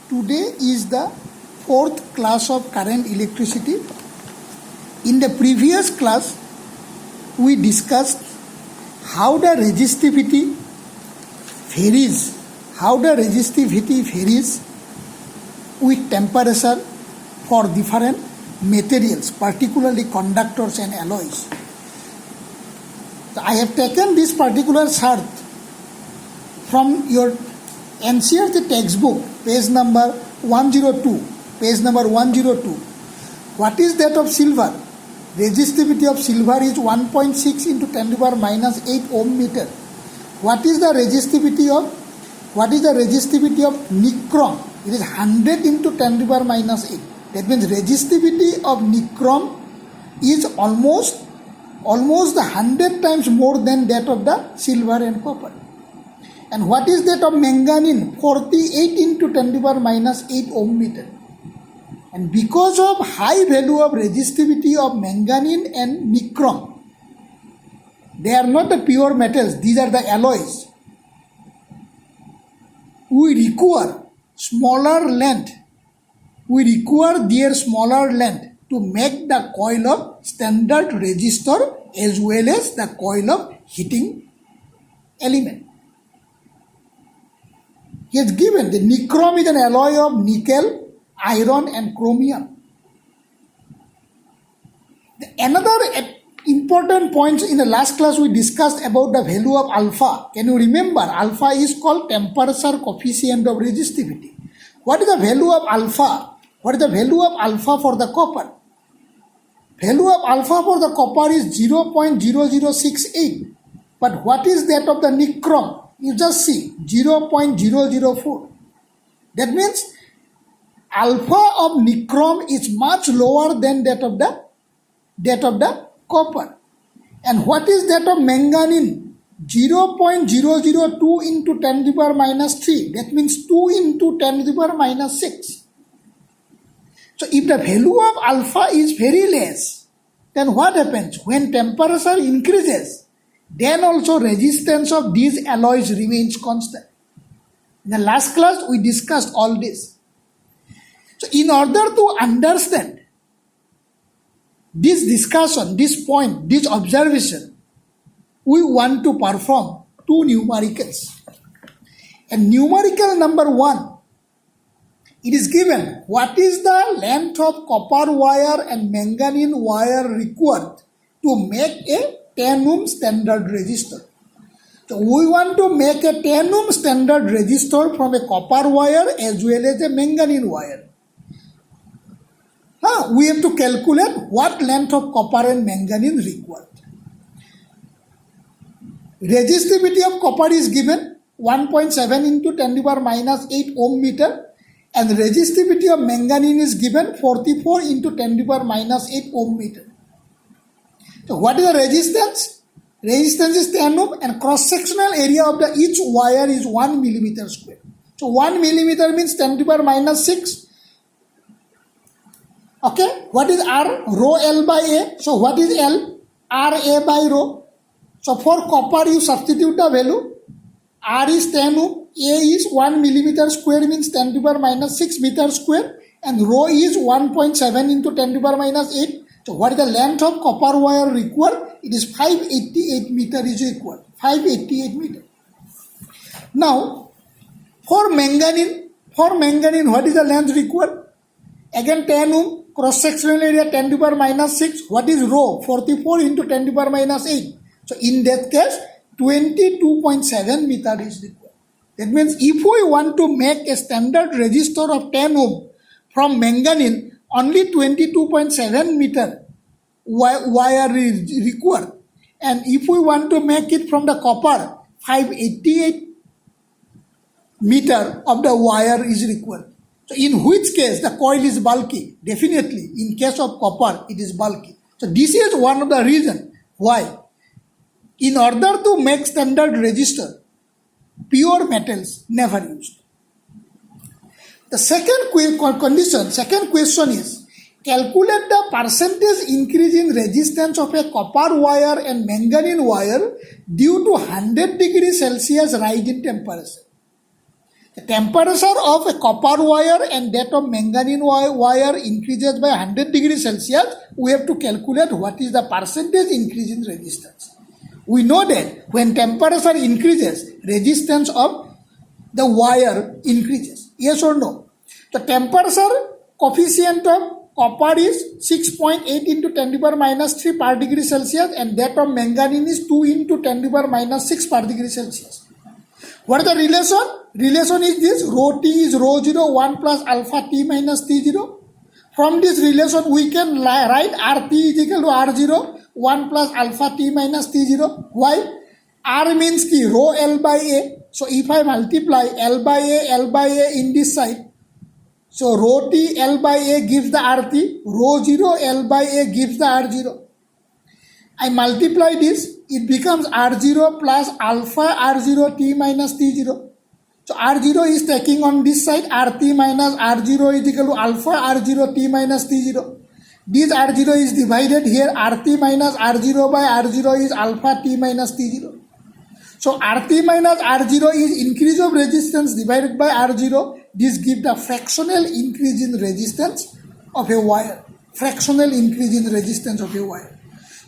Today is the fourth class of current electricity. In the previous class, we discussed how the resistivity varies, with temperature for different materials, particularly conductors and alloys. So I have taken this particular chart from your NCERT textbook, page number 102. What is that of silver? Resistivity of silver is 1.6 into 10 to the power minus 8 ohm meter. What is the resistivity of nichrome? It is 100 into 10 to the power minus 8. That means resistivity of nichrome is almost 100 times more than that of the silver and copper. And what is that of manganese? 48 into 10 to the power minus 8 ohm meter. And because of high value of resistivity of manganese and nichrome, they are not the pure metals, these are the alloys. We require their smaller length to make the coil of standard resistor as well as the coil of heating element. He has given the nichrome is an alloy of nickel, iron and chromium. Another important point in the last class we discussed about the value of alpha. Can you remember? Alpha is called temperature coefficient of resistivity. What is the value of alpha? What is the value of alpha for the copper? Value of alpha for the copper is 0.0068. But what is that of the nichrome? You just see 0.004. That means alpha of nichrome is much lower than that of the copper. And what is that of manganese? 0.002 into 10 to the power minus 3. That means 2 into 10 to the power minus 6. So if the value of alpha is very less, then what happens? When temperature increases, then also resistance of these alloys remains constant. In the last class, we discussed all this. So in order to understand this discussion, this point, this observation, we want to perform two numericals. And numerical number 1, it is given what is the length of copper wire and manganese wire required to make a 10 ohm standard resistor. So we want to make a 10 ohm standard resistor from a copper wire as well as a manganese wire. We have to calculate what length of copper and manganese required. Resistivity of copper is given 1.7 into 10 to the power minus 8 ohm meter, and resistivity of manganese is given 44 into 10 to the power minus 8 ohm meter. So what is the resistance? Resistance is 10 ohm and cross-sectional area of each wire is 1 millimeter square. So 1 millimeter means 10 to the power minus 6. Okay, what is R? Rho L by A. So what is L? R A by rho. So for copper you substitute the value. R is 10 ohm, A is 1 millimeter square means 10 to the power minus 6 meter square, and rho is 1.7 into 10 to the power minus 8. So what is the length of copper wire required? It is 588 meter is required. 588 meter. Now, for manganese, what is the length required? Again 10 ohm, cross-sectional area 10 to the power minus 6. What is rho? 44 into 10 to the power minus 8. So in that case, 22.7 meter is required. That means if we want to make a standard resistor of 10 ohm from manganese, only 22.7 meter wire is required. And if we want to make it from the copper, 588 meter of the wire is required. So in which case the coil is bulky? Definitely in case of copper it is bulky. So this is one of the reasons why in order to make standard resistor, pure metals never used. The second question is, calculate the percentage increase in resistance of a copper wire and manganese wire due to 100 degrees Celsius rise in temperature. The temperature of a copper wire and that of manganese wire increases by 100 degrees Celsius. We have to calculate what is the percentage increase in resistance. We know that when temperature increases, resistance of the wire increases. Yes or no? The temperature coefficient of copper is 6.8 into 10 to the power minus 3 per degree Celsius and that of manganese is 2 into 10 to the power minus 6 per degree Celsius. What is the relation? Relation is this: rho T is rho 0 1 plus alpha T minus T0. From this relation we can write RT is equal to R0 1 plus alpha T minus T0. Why? R means ki rho L by A. So if I multiply L by A in this side, so rho T L by A gives the RT, rho 0 L by A gives the R0. I multiply this, it becomes R0 plus alpha R0 T minus T0. So R0 is taking on this side, RT minus R0 is equal to alpha R0 T minus T0. This R0 is divided here, RT minus R0 by R0 is alpha T minus T0. So RT minus R0 is increase of resistance divided by R0. This gives the fractional increase in resistance of a wire. Fractional increase in resistance of a wire.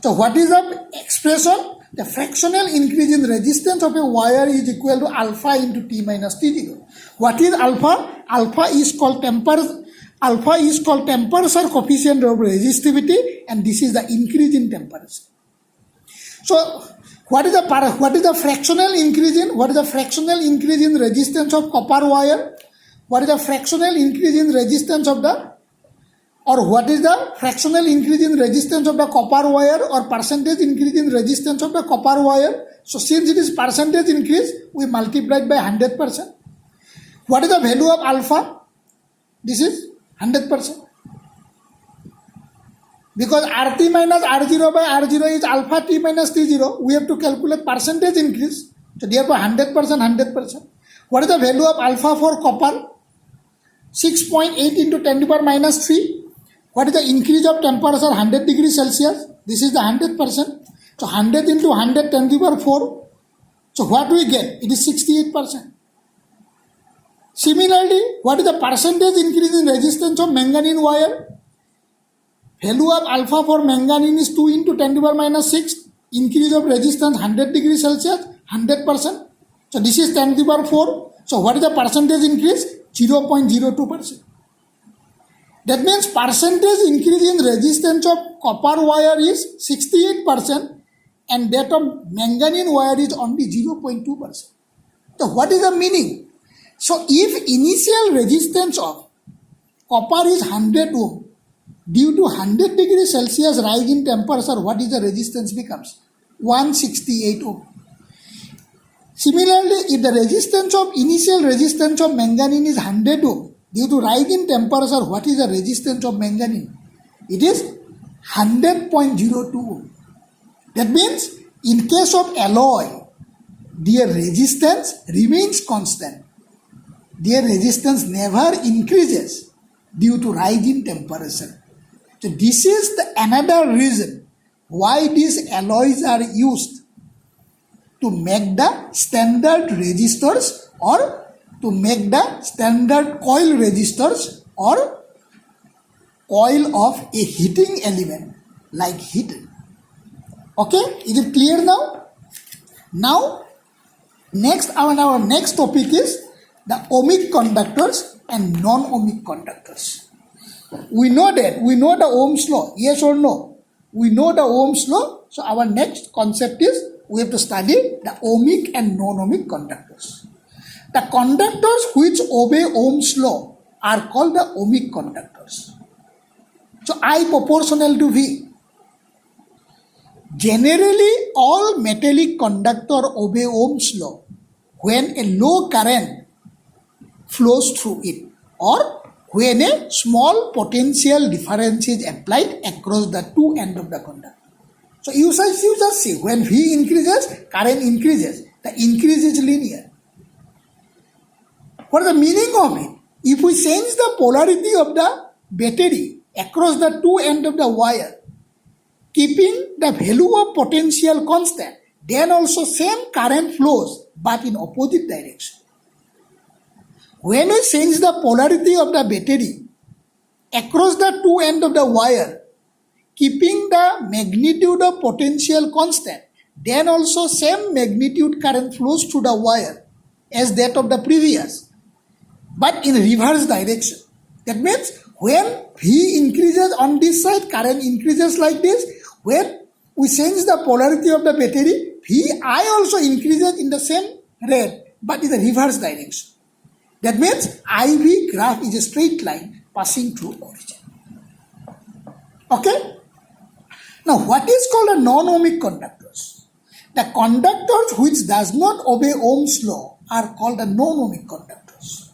So what is the expression? The fractional increase in resistance of a wire is equal to alpha into T minus T0. What is alpha? Alpha is called temperature coefficient of resistivity, and this is the increase in temperature. So what is the fractional increase in? What is the fractional increase in resistance of copper wire? What is the fractional increase in resistance of the, or what is the fractional increase in resistance of the copper wire or percentage increase in resistance of the copper wire? So since it is percentage increase, we multiply it by 100%. What is the value of alpha? This is 100%. Because RT minus R0 by R0 is alpha T minus T0, we have to calculate percentage increase. So therefore 100%, 100%. What is the value of alpha for copper? 6.8 into 10 to the power minus 3. What is the increase of temperature? 100 degrees Celsius. This is the 100%. So 100 into 100, 10 to the power 4. So what we get? It is 68%. Similarly, what is the percentage increase in resistance of manganese wire? Value of alpha for manganese is 2 into 10 to the power minus 6. Increase of resistance 100 degrees Celsius, 100%. So this is 10 to the power 4. So what is the percentage increase? 0.02%. That means percentage increase in resistance of copper wire is 68% and that of manganese wire is only 0.2%. So what is the meaning? So if initial resistance of copper is 100 ohm, due to 100 degrees Celsius rise in temperature, what is the resistance becomes? 168 ohm. Similarly, if the initial resistance of manganese is 100 ohm, due to rise in temperature, what is the resistance of manganese? It is 100.02 ohm. That means, in case of alloy, their resistance remains constant. Their resistance never increases due to rise in temperature. So this is another reason why these alloys are used to make the standard resistors or to make the standard coil resistors or coil of a heating element like heater. Okay, is it clear now? Now, our next topic is the ohmic conductors and non-ohmic conductors. We know the Ohm's law, yes or no? We know the Ohm's law, so our next concept is we have to study the ohmic and non-ohmic conductors. The conductors which obey Ohm's law are called the ohmic conductors. So I proportional to V. Generally, all metallic conductor obey Ohm's law when a low current flows through it or when a small potential difference is applied across the two ends of the conductor. So you just see, when V increases, current increases. The increase is linear. What is the meaning of it? If we change the polarity of the battery across the two ends of the wire, keeping the value of potential constant, then also same current flows but in opposite direction. when we change the polarity of the battery across the two ends of the wire, keeping the magnitude of potential constant, then also same magnitude current flows through the wire as that of the previous, but in reverse direction. That means when V increases on this side, current increases like this. When we change the polarity of the battery, Vi also increases in the same rate, but in the reverse direction. That means IV graph is a straight line passing through origin. Okay? Now, what is called a non-ohmic conductors? The conductors which does not obey Ohm's law are called a non-ohmic conductors.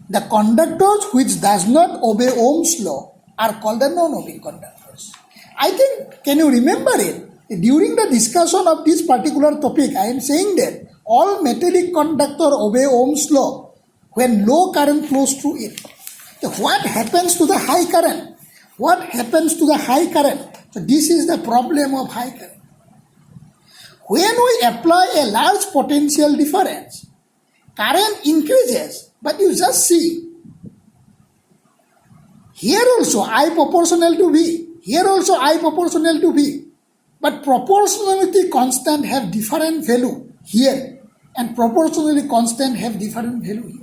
The conductors which does not obey Ohm's law are called the non-ohmic conductors. I think, can you remember it? During the discussion of this particular topic, I am saying that all metallic conductor obey Ohm's law when low current flows through it. So what happens to the high current? What happens to the high current? So this is the problem of high current. When we apply a large potential difference, current increases, but you just see, here also I proportional to V, here also I proportional to V, but proportionality constant have different value here and proportionality constant have different value here.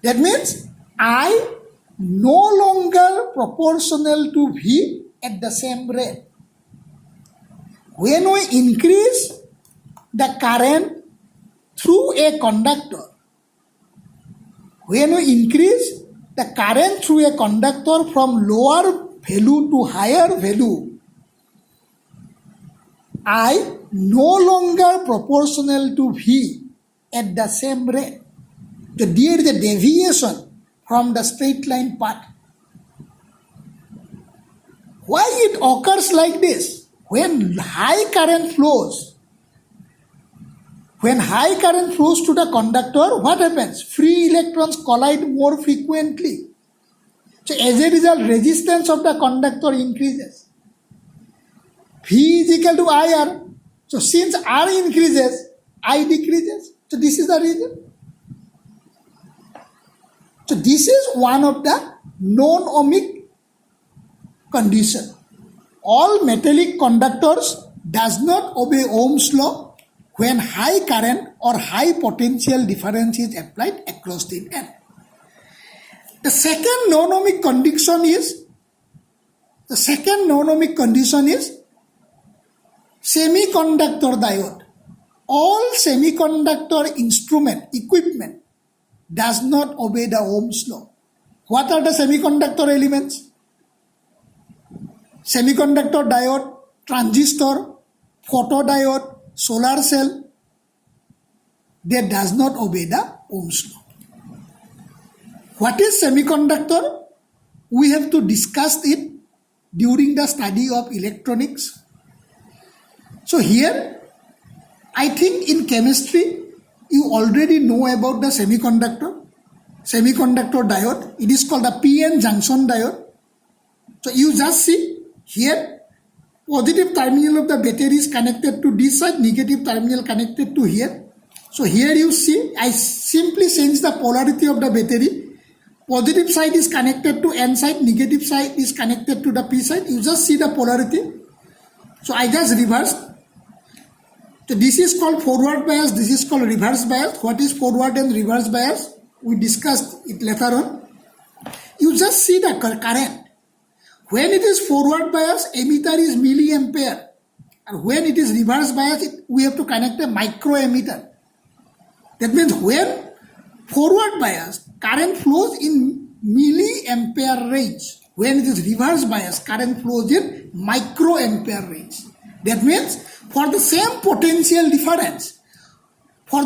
That means I no longer proportional to V at the same rate. When we increase the current through a conductor, when we increase the current through a conductor from lower value to higher value, I no longer proportional to V at the same rate. So there is a deviation from the straight line path. Why it occurs like this? When high current flows to the conductor, what happens? Free electrons collide more frequently. So as a result, resistance of the conductor increases. V is equal to IR. So since R increases, I decreases. So this is the reason. So this is one of the non-ohmic condition. All metallic conductors does not obey Ohm's law when high current or high potential difference is applied across the end. The second non-ohmic condition is semiconductor diode. All semiconductor equipment does not obey the Ohm's law. What are the semiconductor elements? Semiconductor diode, transistor, photodiode, solar cell, they does not obey the Ohm's law. What is semiconductor? We have to discuss it during the study of electronics. So here, I think in chemistry, you already know about the semiconductor diode. It is called the PN junction diode. So you just see here, positive terminal of the battery is connected to this side, negative terminal connected to here. So here you see, I simply change the polarity of the battery. Positive side is connected to N side, negative side is connected to the P side. You just see the polarity. So I just reversed. So this is called forward bias, this is called reverse bias. What is forward and reverse bias? We discussed it later on. You just see the current. When it is forward bias, emitter is milliampere. And when it is reverse bias, we have to connect a microammeter. That means when forward bias, current flows in milliampere range. When it is reverse bias, current flows in microampere range. That means for the same potential difference, when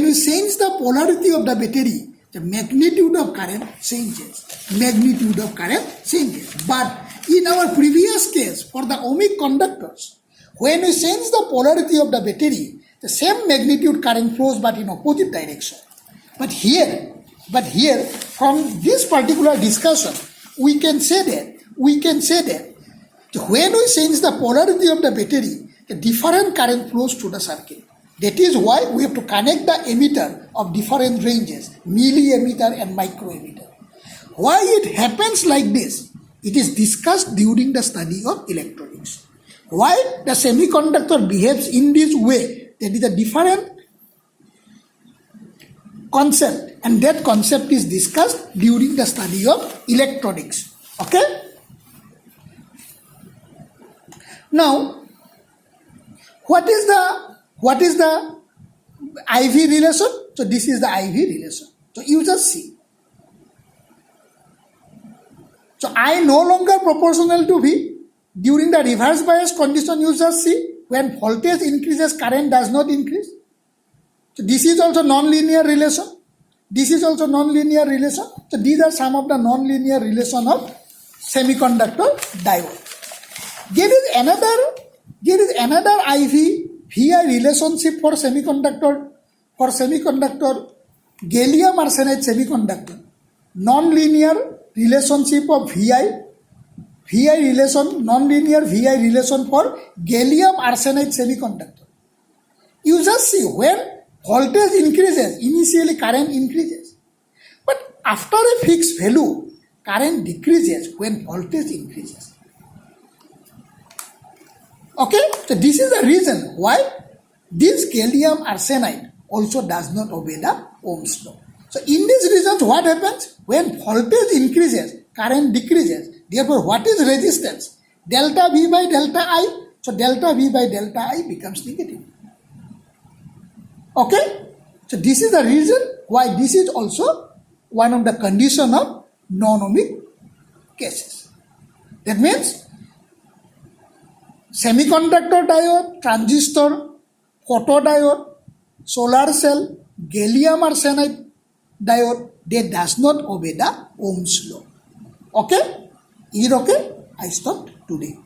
we change the polarity of the battery, the magnitude of current changes. But in our previous case, for the ohmic conductors, when we change the polarity of the battery, the same magnitude current flows but in opposite direction. But here, from this particular discussion, we can say that when we change the polarity of the battery, a different current flows through the circuit. That is why we have to connect the emitter of different ranges, milli-emitter and micro-emitter. Why it happens like this? It is discussed during the study of electronics. Why the semiconductor behaves in this way? That is a different concept, and that concept is discussed during the study of electronics. Okay? Now, what is the IV relation? So this is the IV relation. So you just see. So I no longer proportional to V. During the reverse bias condition, you just see when voltage increases, current does not increase. So this is also non-linear relation. This is also non-linear relation. So these are some of the non-linear relation of semiconductor diode. There is another IV VI relationship for semiconductor gallium arsenide semiconductor. Non-linear relationship of non-linear VI relation for gallium arsenide semiconductor. You just see when voltage increases, initially current increases. But after a fixed value, current decreases when voltage increases. Okay, so this is the reason why this gallium arsenide also does not obey the Ohm's law. So in these reasons, what happens? When voltage increases, current decreases. Therefore, what is resistance? Delta V by delta I. So delta V by delta I becomes negative. Okay? So this is the reason why this is also one of the condition of non-ohmic cases. That means semiconductor diode, transistor, photodiode, solar cell, gallium arsenide diode, they does not obey the Ohm's law. Okay? Is it okay? I stopped today.